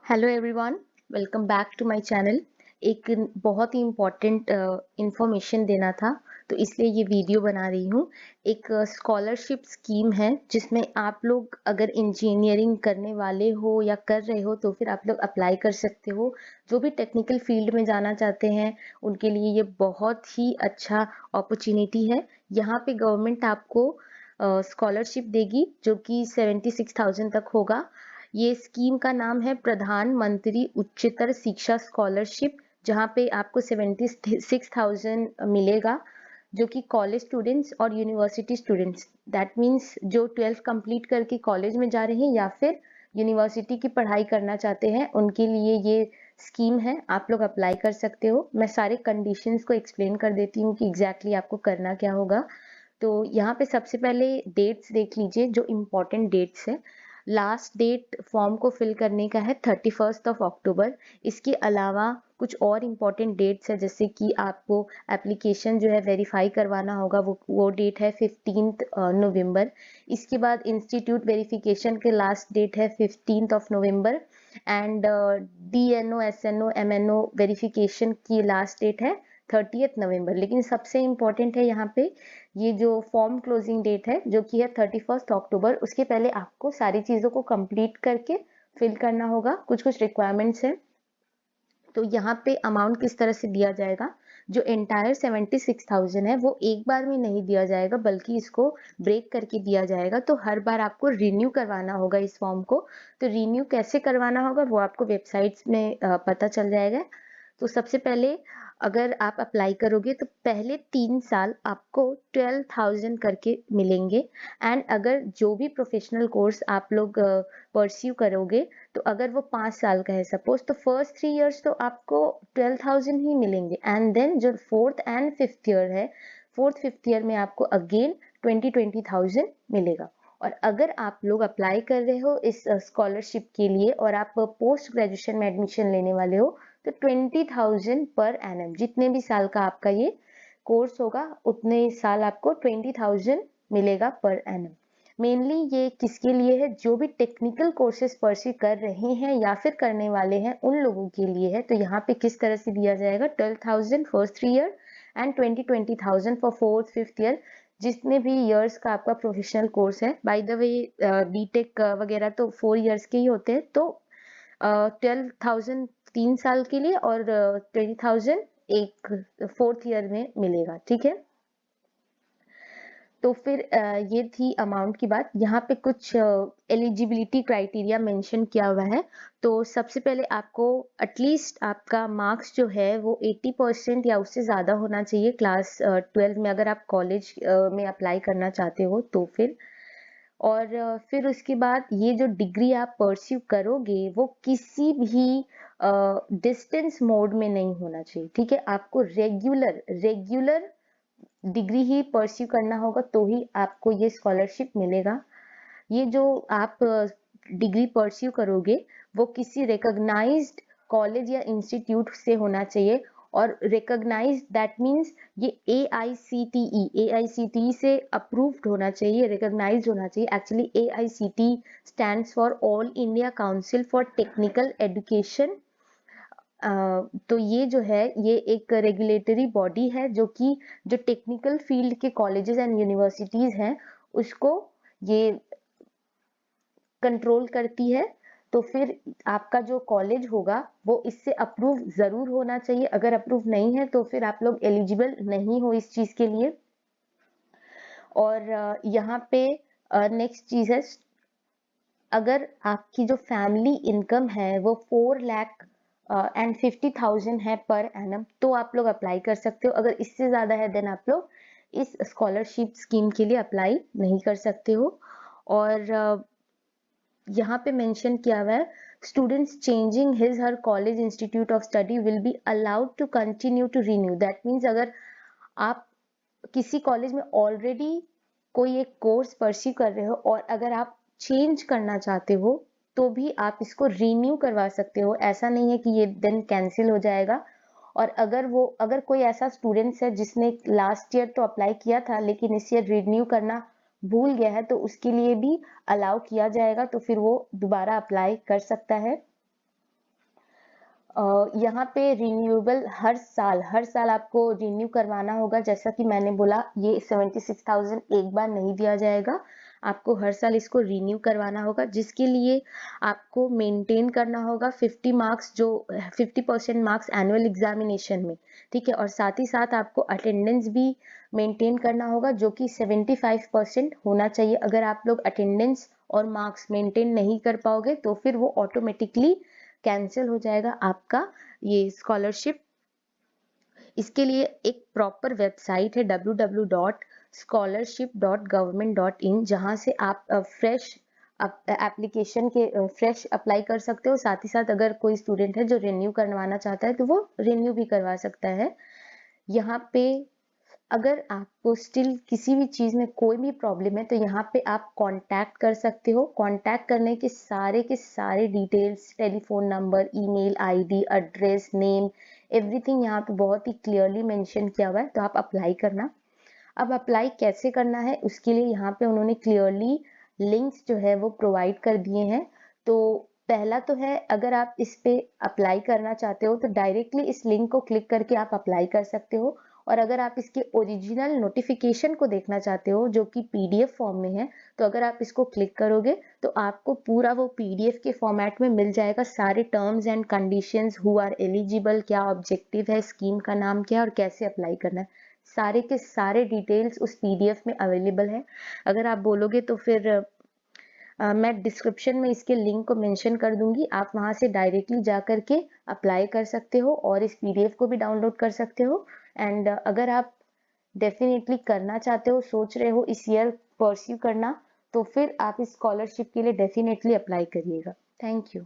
Hello everyone, welcome back to my channel. एक बहुत ही important information देना था, तो इसलिए ये वीडियो बना रही हूँ। एक स्कॉलरशिप स्कीम है जिसमें आप लोग अगर इंजीनियरिंग करने वाले हो या कर रहे हो तो फिर आप लोग अप्लाई कर सकते हो। जो भी टेक्निकल फील्ड में जाना चाहते हैं उनके लिए ये बहुत ही अच्छा अपॉर्चुनिटी है। यहाँ पे गवर्नमेंट आपको स्कॉलरशिप देगी जो कि 76,000 तक होगा। ये स्कीम का नाम है प्रधानमंत्री उच्चतर शिक्षा स्कॉलरशिप, जहाँ पे आपको 76,000 मिलेगा, जो कि कॉलेज स्टूडेंट्स और यूनिवर्सिटी स्टूडेंट्स, दैट मीन्स जो 12th कंप्लीट करके कॉलेज में जा रहे हैं या फिर यूनिवर्सिटी की पढ़ाई करना चाहते हैं उनके लिए ये स्कीम है। आप लोग अप्लाई कर सकते हो। मैं सारे कंडीशंस को एक्सप्लेन कर देती हूँ कि एग्जैक्टली आपको करना क्या होगा। तो यहाँ पे सबसे पहले डेट्स देख लीजिए, जो इम्पोर्टेंट डेट्स है। लास्ट डेट फॉर्म को फिल करने का है 31 अक्टूबर। इसके अलावा कुछ और इम्पोर्टेंट डेट्स है, जैसे कि आपको एप्लीकेशन जो है वेरीफाई करवाना होगा, वो डेट है 15 नवंबर। इसके बाद इंस्टीट्यूट वेरिफिकेशन के लास्ट डेट है 15 नवंबर। And DNO SNO MNO verification की लास्ट डेट है 30 नवंबर। लेकिन सबसे इम्पोर्टेंट है यहाँ पे ये जो फॉर्म क्लोजिंग डेट है जो कि है 31 अक्टूबर। उसके पहले आपको सारी चीज़ों को कंप्लीट करके फिल करना होगा। कुछ कुछ रिक्वायरमेंट्स हैं। तो यहाँ पे अमाउंट किस तरह से दिया जाएगा, जो एंटायर 76,000 है वो एक बार में नहीं दिया जाएगा, बल्कि इसको ब्रेक करके दिया जाएगा। तो हर बार आपको रिन्यू करवाना होगा इस फॉर्म को। तो रिन्यू कैसे करवाना होगा वो आपको वेबसाइट्स में पता चल जाएगा। तो सबसे पहले अगर आप अप्लाई करोगे तो पहले 3 साल आपको 12,000 करके मिलेंगे। एंड अगर जो भी प्रोफेशनल कोर्स आप लोग परस्यू करोगे, तो अगर वो 5 साल का है सपोज, तो फर्स्ट 3 इयर्स तो आपको 12,000 ही मिलेंगे। एंड देन जो फोर्थ एंड फिफ्थ ईयर है, फोर्थ फिफ्थ ईयर में आपको अगेन 20,000 मिलेगा। और अगर आप लोग अप्लाई कर रहे हो इस स्कॉलरशिप के लिए और आप पोस्ट ग्रेजुएशन में एडमिशन लेने वाले हो, तो 20,000 पर एनम, जितने भी साल का आपका ये कोर्स होगा उतने साल आपको 20,000 मिलेगा पर एनम। मेनली ये किसके लिए है, जो भी टेक्निकल कोर्सेज परस्यू कर रहे हैं या फिर करने वाले हैं उन लोगों के लिए है। तो यहाँ पे किस तरह से दिया जाएगा, 12,000 first 3 year and 20,000 for fourth fifth year, जितने भी इयर्स का आपका प्रोफेशनल कोर्स है। बाय द वे बीटेक वगैरह तो 4 इयर्स के ही होते हैं। तो 12,000 3 साल के लिए और 20,000 एक फोर्थ ईयर में मिलेगा। ठीक है, तो फिर ये थी अमाउंट की बात। यहाँ पे कुछ एलिजिबिलिटी क्राइटेरिया मेंशन किया हुआ है। तो सबसे पहले आपको एटलीस्ट आपका मार्क्स जो है वो 80% या उससे ज़्यादा होना चाहिए क्लास 12 में, अगर आप कॉलेज में अप्लाई करना चाहते हो तो फिर। और फिर उसके बाद ये जो डिग्री आप परस्यू करोगे वो किसी भी डिस्टेंस मोड में नहीं होना चाहिए। ठीक है, आपको रेगुलर रेगुलर डिग्री ही परस्यू करना होगा, तो ही आपको ये स्कॉलरशिप मिलेगा। ये जो आप डिग्री परस्यू करोगे वो किसी रिकॉग्नाइज्ड कॉलेज या इंस्टीट्यूट से होना चाहिए। और रिकॉग्नाइज्ड दैट मीन्स ये AICTE से अप्रूव्ड होना चाहिए, रिकॉग्नाइज्ड होना चाहिए। Actually AICTE stands for all India council for technical education. तो ये जो है ये एक रेगुलेटरी बॉडी है जो कि जो टेक्निकल फील्ड के कॉलेजेस एंड यूनिवर्सिटीज हैं उसको ये कंट्रोल करती है। तो फिर आपका जो कॉलेज होगा वो इससे अप्रूव जरूर होना चाहिए। अगर अप्रूव नहीं है तो फिर आप लोग एलिजिबल नहीं हो इस चीज के लिए। और यहाँ पे नेक्स्ट चीज है, अगर आपकी जो फैमिली इनकम है वो 4,50,000 है पर एनम, तो आप लोग अप्लाई कर सकते हो। अगर इससे ज्यादा है देन आप लोग इस स्कॉलरशिप स्कीम के लिए अप्लाई नहीं कर सकते हो। और यहाँ पे मेंशन किया हुआ है, students changing his her college institute of study will be allowed to continue to renew. That means अगर आप किसी कॉलेज में ऑलरेडी कोई एक कोर्स परस्यू कर रहे हो और अगर आप चेंज करना चाहते हो तो भी आप इसको रिन्यू करवा सकते हो। ऐसा नहीं है कि ये देन कैंसिल हो जाएगा। और अगर कोई ऐसा स्टूडेंट्स है जिसने लास्ट ईयर तो अप्लाई किया था लेकिन इस ईयर रिन्यू करना भूल गया है, तो उसके लिए भी अलाउ किया जाएगा। तो फिर वो दोबारा अप्लाई कर सकता है। यहाँ पे रिन्यूएबल हर साल आपको रिन्यू करवाना होगा। जैसा कि मैंने बोला, ये 76,000 एक बार नहीं दिया जाएगा, आपको हर साल इसको रिन्यू करवाना होगा, जिसके लिए आपको मेंटेन करना होगा 50% मार्क्स एनुअल एग्जामिनेशन में, ठीक है। और साथ ही साथ आपको अटेंडेंस भी मेंटेन करना होगा, जो कि 75% होना चाहिए। अगर आप लोग अटेंडेंस और मार्क्स मेंटेन नहीं कर पाओगे तो फिर वो ऑटोमेटिकली कैंसिल हो जाएगा आपका ये स्कॉलरशिप। इसके लिए एक प्रॉपर वेबसाइट है www.scholarship.government.in, जहां से आप फ्रेश एप्लीकेशन के फ्रेश अप्लाई कर सकते हो। साथ ही साथ अगर कोई स्टूडेंट है जो रिन्यू करवाना चाहता है तो वो रिन्यू भी करवा सकता है। यहाँ पे अगर आपको स्टिल किसी भी चीज में कोई भी प्रॉब्लम है तो यहाँ पे आप कांटेक्ट कर सकते हो। कांटेक्ट करने के सारे details, telephone number, email ID, address, name, everything यहाँ पे बहुत ही क्लियरली मेंशन किया हुआ है, तो आप अप्लाई करना। अब अप्लाई कैसे करना है उसके लिए यहाँ पे उन्होंने क्लियरली लिंक्स जो है वो प्रोवाइड कर दिए हैं। तो पहला तो है, अगर आप इस पे अप्लाई करना चाहते हो तो डायरेक्टली इस लिंक को क्लिक करके आप अप्लाई कर सकते हो। और अगर आप इसके ओरिजिनल नोटिफिकेशन को देखना चाहते हो जो कि पीडीएफ फॉर्म में है, तो अगर आप इसको क्लिक करोगे तो आपको पूरा वो पीडीएफ के फॉर्मेट में मिल जाएगा, सारे terms and conditions, who are eligible, क्या ऑब्जेक्टिव है, स्कीम का नाम क्या है और कैसे अप्लाई करना है, सारे के सारे डिटेल्स उस पीडीएफ में अवेलेबल है। अगर आप बोलोगे तो फिर मैं डिस्क्रिप्शन में इसके लिंक को मेंशन कर दूंगी, आप वहां से डायरेक्टली जा करके अप्लाई कर सकते हो और इस पीडीएफ को भी डाउनलोड कर सकते हो। एंड अगर आप डेफिनेटली करना चाहते हो, सोच रहे हो इस ईयर परस्यू करना, तो फिर आप इस स्कॉलरशिप के लिए डेफिनेटली अप्लाई करिएगा। Thank you.